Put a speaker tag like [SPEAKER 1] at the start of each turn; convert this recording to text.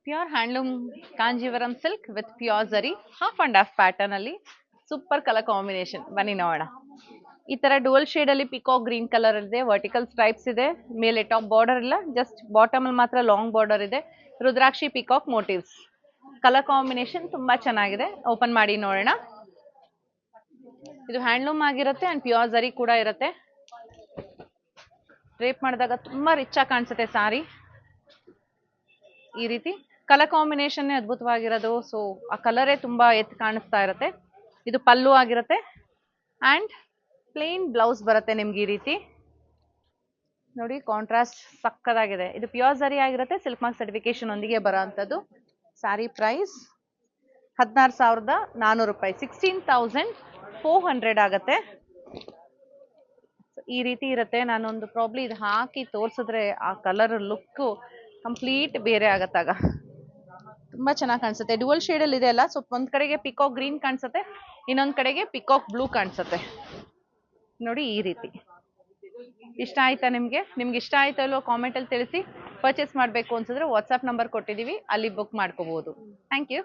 [SPEAKER 1] Pure handloom Kanjeevaram silk with pure zari half and half pattern ಅಲ್ಲಿ super colour combination. ಬನ್ನಿ ನೋಡೋಣ. ಈ ತರ ಡುವಲ್ ಶೇಡ್ ಅಲ್ಲಿ ಪಿಕಾಕ್ ಗ್ರೀನ್ ಕಲರ್ ಇದೆ, ವರ್ಟಿಕಲ್ ಸ್ಟ್ರೈಪ್ಸ್ ಇದೆ, ಮೇಲೆ ಟಾಪ್ ಬಾರ್ಡರ್ ಇಲ್ಲ, ಜಸ್ಟ್ ಬಾಟಮ್ ಅಲ್ಲಿ ಮಾತ್ರ ಲಾಂಗ್ ಬಾರ್ಡರ್ ಇದೆ, ರುದ್ರಾಕ್ಷಿ ಪಿಕಾಕ್ ಮೋಟಿವ್ಸ್. ಕಲರ್ ಕಾಂಬಿನೇಷನ್ ತುಂಬಾ ಚೆನ್ನಾಗಿದೆ. ಓಪನ್ ಮಾಡಿ ನೋಡೋಣ. ಇದು ಹ್ಯಾಂಡ್ಲೂಮ್ ಆಗಿರುತ್ತೆ ಅಂಡ್ ಪ್ಯೂರ್ ಜರಿ ಕೂಡ ಇರುತ್ತೆ. ಡ್ರೇಪ್ ಮಾಡಿದಾಗ ತುಂಬಾ ರಿಚ್ ಆಗಿ ಕಾಣಿಸುತ್ತೆ ಸಾರಿ. ಈ ರೀತಿ ಕಲರ್ ಕಾಂಬಿನೇಷನ್ ಅದ್ಭುತವಾಗಿರೋದು. ಸೊ ಆ ಕಲರೇ ತುಂಬಾ ಎತ್ತು ಕಾಣಿಸ್ತಾ ಇರುತ್ತೆ. ಇದು ಪಲ್ಲು ಆಗಿರುತ್ತೆ ಅಂಡ್ ಪ್ಲೇನ್ ಬ್ಲೌಸ್ ಬರುತ್ತೆ ನಿಮ್ಗೆ ಈ ರೀತಿ ನೋಡಿ. ಕಾಂಟ್ರಾಸ್ಟ್ ಸಕ್ಕದಾಗಿದೆ. ಇದು ಪ್ಯೂರ್ ಜರಿ ಆಗಿರುತ್ತೆ, ಸಿಲ್ಕ್ ಮಾರ್ಕ್ ಸರ್ಟಿಫಿಕೇಶನ್ ಒಂದಿಗೆ ಬರೋಂಥದ್ದು. ಸ್ಯಾರಿ ಪ್ರೈಸ್ 16,400 ರೂಪಾಯಿ, 16,400 ಆಗುತ್ತೆ. ಈ ರೀತಿ ಇರುತ್ತೆ. ನಾನೊಂದು ಪ್ರಾಬ್ಲಿ ಇದು ಹಾಕಿ ತೋರಿಸಿದ್ರೆ ಆ ಕಲರ್ ಲುಕ್ ಕಂಪ್ಲೀಟ್ ಬೇರೆ ಆಗತ್ತಾಗ. ತುಂಬಾ ಚೆನ್ನಾಗಿ ಕಾಣಿಸುತ್ತೆ. ಡುವಲ್ ಶೇಡ್ ಅಲ್ಲಿ ಇದೆ ಅಲ್ಲ, ಸೊ ಒಂದ್ ಕಡೆಗೆ ಪಿಕಾಕ್ ಗ್ರೀನ್ ಕಾಣಿಸುತ್ತೆ, ಇನ್ನೊಂದ್ ಕಡೆಗೆ ಪಿಕಾಕ್ ಬ್ಲೂ ಕಾಣಿಸುತ್ತೆ ನೋಡಿ. ಈ ರೀತಿ ಇಷ್ಟ ಆಯ್ತಾ ನಿಮ್ಗೆ ಇಷ್ಟ ಆಯ್ತಾ ಇಲ್ವೋ ಕಾಮೆಂಟ್ ಅಲ್ಲಿ ತಿಳಿಸಿ. ಪರ್ಚೇಸ್ ಮಾಡಬೇಕು ಅನ್ಸಿದ್ರೆ ವಾಟ್ಸ್ಆಪ್ ನಂಬರ್ ಕೊಟ್ಟಿದೀವಿ, ಅಲ್ಲಿ ಬುಕ್ ಮಾಡ್ಕೋಬಹುದು. Thank you.